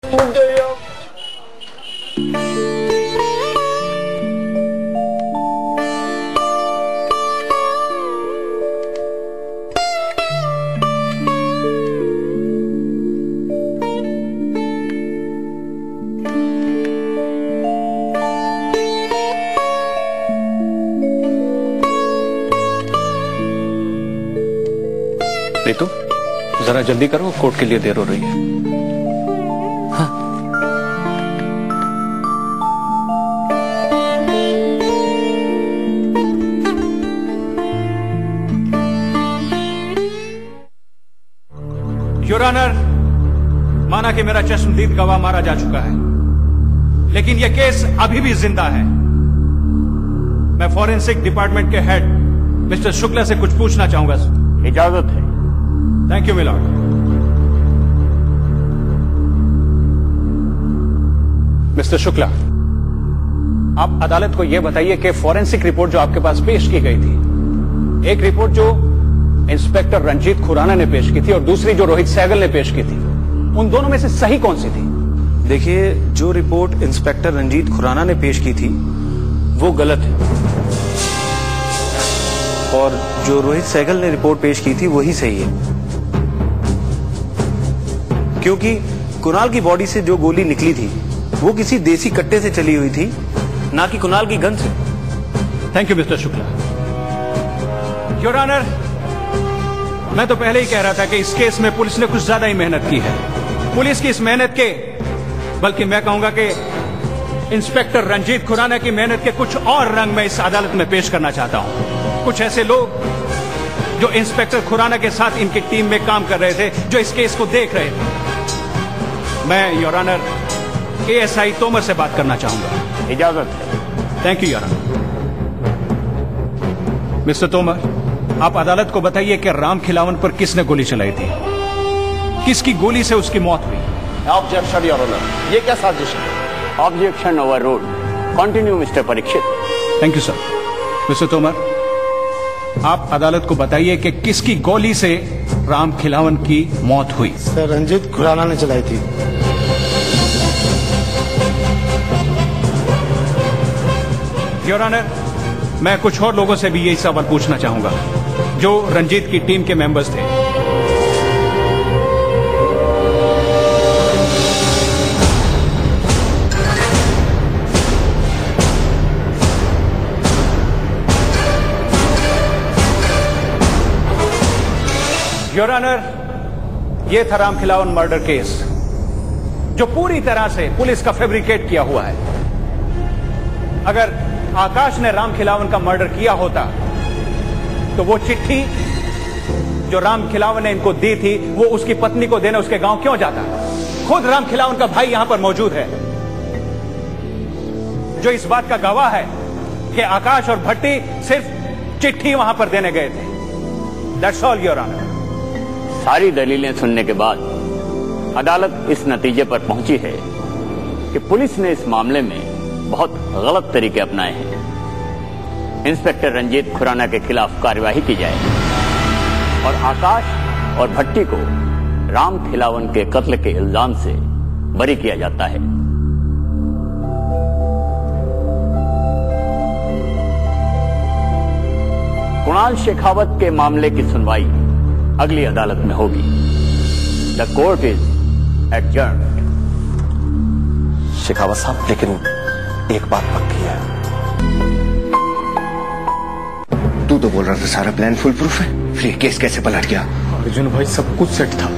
रितु, जरा जल्दी करो, कोर्ट के लिए देर हो रही है। हाँ। योर ऑनर, माना कि मेरा चश्मदीद गवाह मारा जा चुका है, लेकिन यह केस अभी भी जिंदा है। मैं फॉरेंसिक डिपार्टमेंट के हेड मिस्टर शुक्ला से कुछ पूछना चाहूंगा। इजाजत है। Thank you milord. Mister Shukla, आप अदालत को यह बताइए कि फॉरेंसिक रिपोर्ट जो आपके पास पेश की गई थी, एक रिपोर्ट जो इंस्पेक्टर रंजीत खुराना ने पेश की थी और दूसरी जो रोहित सहगल ने पेश की थी, उन दोनों में से सही कौन सी थी? देखिए, जो रिपोर्ट इंस्पेक्टर रंजीत खुराना ने पेश की थी वो गलत है और जो रोहित सहगल ने रिपोर्ट पेश की थी वही सही है, क्योंकि कुणाल की बॉडी से जो गोली निकली थी वो किसी देसी कट्टे से चली हुई थी, ना कि कुणाल की गन से। Thank you mister Shukla. Your honour, मैं तो पहले ही कह रहा था कि इस केस में पुलिस ने कुछ ज्यादा ही मेहनत की है। पुलिस की इस मेहनत के, बल्कि मैं कहूंगा कि इंस्पेक्टर रंजीत खुराना की मेहनत के कुछ और रंग मैं इस अदालत में पेश करना चाहता हूं। कुछ ऐसे लोग जो इंस्पेक्टर खुराना के साथ इनकी टीम में काम कर रहे थे, जो इस केस को देख रहे थे। मैं योर ऑनर एएसआई तोमर से बात करना चाहूंगा। इजाजत है। Thank you your honour. Mister Tomar, आप अदालत को बताइए कि राम खिलावन पर किसने गोली चलाई थी, किसकी गोली से उसकी मौत हुई? Objection your honour. ये क्या साजिश है? Objection overruled. Continue mister Parikshit. Thank you sir. Mister Tomar, आप अदालत को बताइए कि किसकी गोली से राम खिलावन की मौत हुई? सर, रंजीत खुराना ने चलाई थी। योर ऑनर, मैं कुछ और लोगों से भी यही सवाल पूछना चाहूंगा जो रंजीत की टीम के मेंबर्स थे। योर ऑनर, यह था राम खिलावन मर्डर केस जो पूरी तरह से पुलिस का फैब्रिकेट किया हुआ है। अगर आकाश ने राम खिलावन का मर्डर किया होता तो वो चिट्ठी जो राम खिलावन ने इनको दी थी वो उसकी पत्नी को देने उसके गांव क्यों जाता? खुद राम खिलावन का भाई यहां पर मौजूद है जो इस बात का गवाह है कि आकाश और भट्टी सिर्फ चिट्ठी वहां पर देने गए थे। That's all your honour. सारी दलीलें सुनने के बाद अदालत इस नतीजे पर पहुंची है कि पुलिस ने इस मामले में बहुत गलत तरीके अपनाए हैं। इंस्पेक्टर रंजीत खुराना के खिलाफ कार्यवाही की जाए और आकाश और भट्टी को राम खिलावन के कत्ल के इल्जाम से बरी किया जाता है। कुणाल शेखावत के मामले की सुनवाई अगली अदालत में होगी। The court is adjourned. Shekhawat साहब, लेकिन एक बात पक्की है, तू तो बोल रहा था सारा प्लान फुल प्रूफ है, फिर ये केस कैसे पलट गया? अर्जुन भाई, सब कुछ सेट था,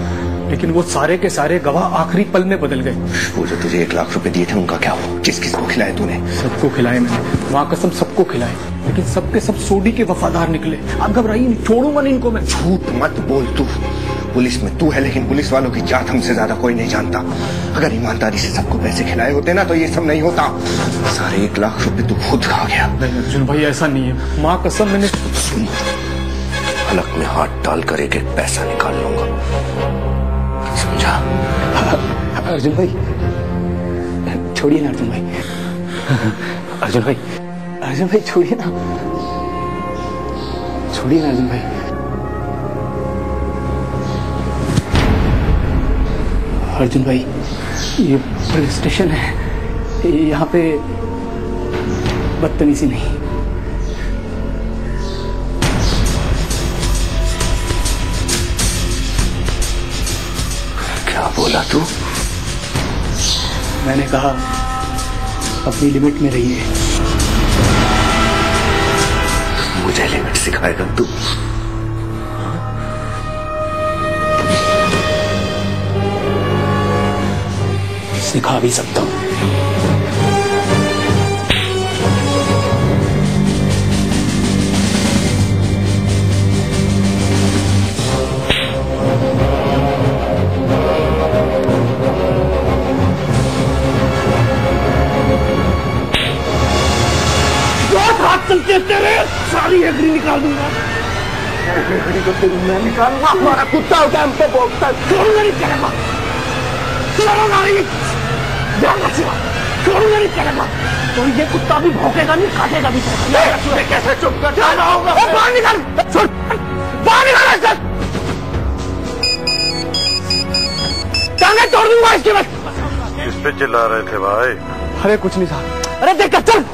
लेकिन वो सारे के सारे गवाह आखिरी पल में बदल गए। वो जो तुझे 1 लाख रुपए दिए थे उनका क्या हुआ? किस किस को खिलाए तूने? सबको खिलाए मैंने, वहां कसम सबको खिलाए, लेकिन सबके सब सोडी के वफादार निकले। आप घबराइए नहीं, छोड़ूंगा नहीं इनको मैं। झूठ मत बोल तू। पुलिस में तू है, लेकिन पुलिस वालों की जात हमसे ज्यादा कोई नहीं जानता। अगर ईमानदारी से सबको पैसे खिलाए होते ना तो ये सब नहीं होता। सारे 1 लाख रुपए तू खुद खा गया। नहीं अर्जुन भाई, ऐसा नहीं है, माँ कसम मैंने। सुन, हलक में हाथ डालकर एक एक पैसा निकाल लूंगा, समझा? अर्जुन भाई छोड़िए ना, अर्जुन भाई। अर्जुन भाई, अर्जुन भाई छोड़िए ना, छोड़िए ना अर्जुन भाई। अर्जुन भाई ये पुलिस स्टेशन है, यहाँ पे बदतमीजी नहीं। क्या बोला तू? मैंने कहा अपनी लिमिट में रहिए। मुझे लिमिट सिखाएगा तू? सिखा भी सकता हूं। तेरे सारी एग्री निकाल दूंगा। एग्री तो तेरी मैं निकालूंगा। हमारा कुत्ता होता है, हमको बोलता है छोड़ूंगा नहीं चलेगा, छोड़ूंगा नहीं, ध्यान रखिएगा, छोड़ूंगा नहीं चलेगा। तो ये कुत्ता भी भौंकेगा नहीं, काटेगा भी। कैसे चुप कर जाना होगा? बाहर निकल, छोड़, बाहर निकल, टांगे तोड़ दूंगा इसके बाद। किस पे चिल्ला रहे थे भाई? अरे कुछ नहीं साहब। अरे देख कर चल।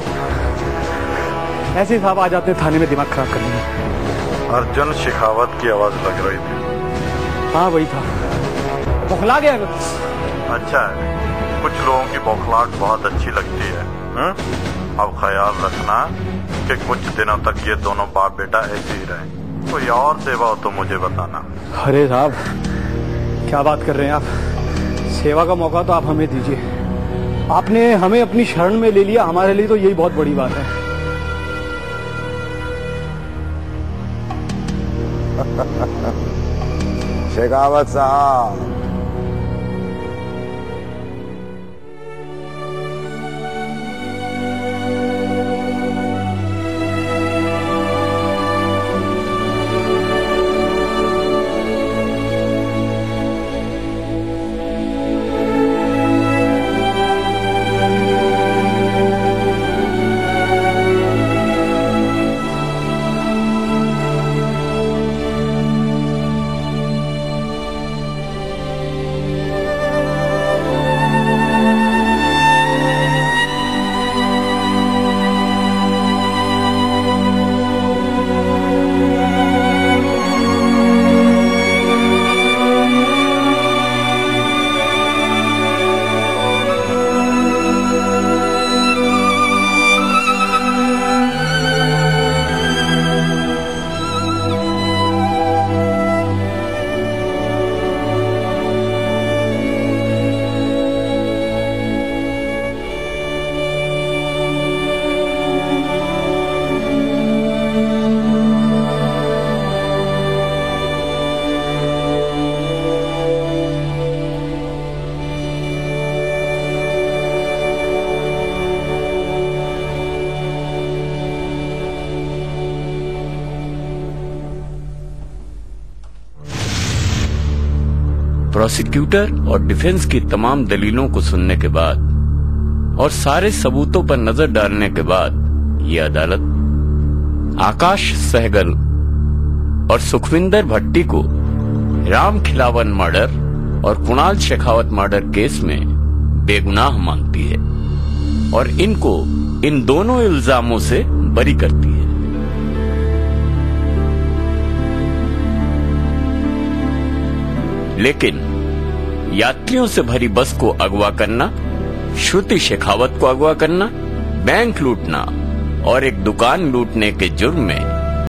ऐसे ही साहब आ जाते थाने में दिमाग खराब करने में। अर्जुन शेखावत की आवाज लग रही थी। हाँ वही था, बौखला गया। अच्छा है, कुछ लोगों की बौखलाहट बहुत अच्छी लगती है। अब ख्याल रखना कि कुछ दिनों तक ये दोनों बाप बेटा ऐसे ही रहे। कोई और सेवा हो तो मुझे बताना। अरे साहब क्या बात कर रहे हैं आप? सेवा का मौका तो आप हमें दीजिए। आपने हमें अपनी शरण में ले लिया, हमारे लिए तो यही बहुत बड़ी बात है। शेखावत साहब, प्रोसिक्यूटर और डिफेंस की तमाम दलीलों को सुनने के बाद और सारे सबूतों पर नजर डालने के बाद ये अदालत आकाश सहगल और सुखविंदर भट्टी को राम खिलावन मर्डर और कुणाल शेखावत मर्डर केस में बेगुनाह मानती है और इनको इन दोनों इल्जामों से बरी करती है। लेकिन यात्रियों से भरी बस को अगवा करना, श्रुति शेखावत को अगवा करना, बैंक लूटना और एक दुकान लूटने के जुर्म में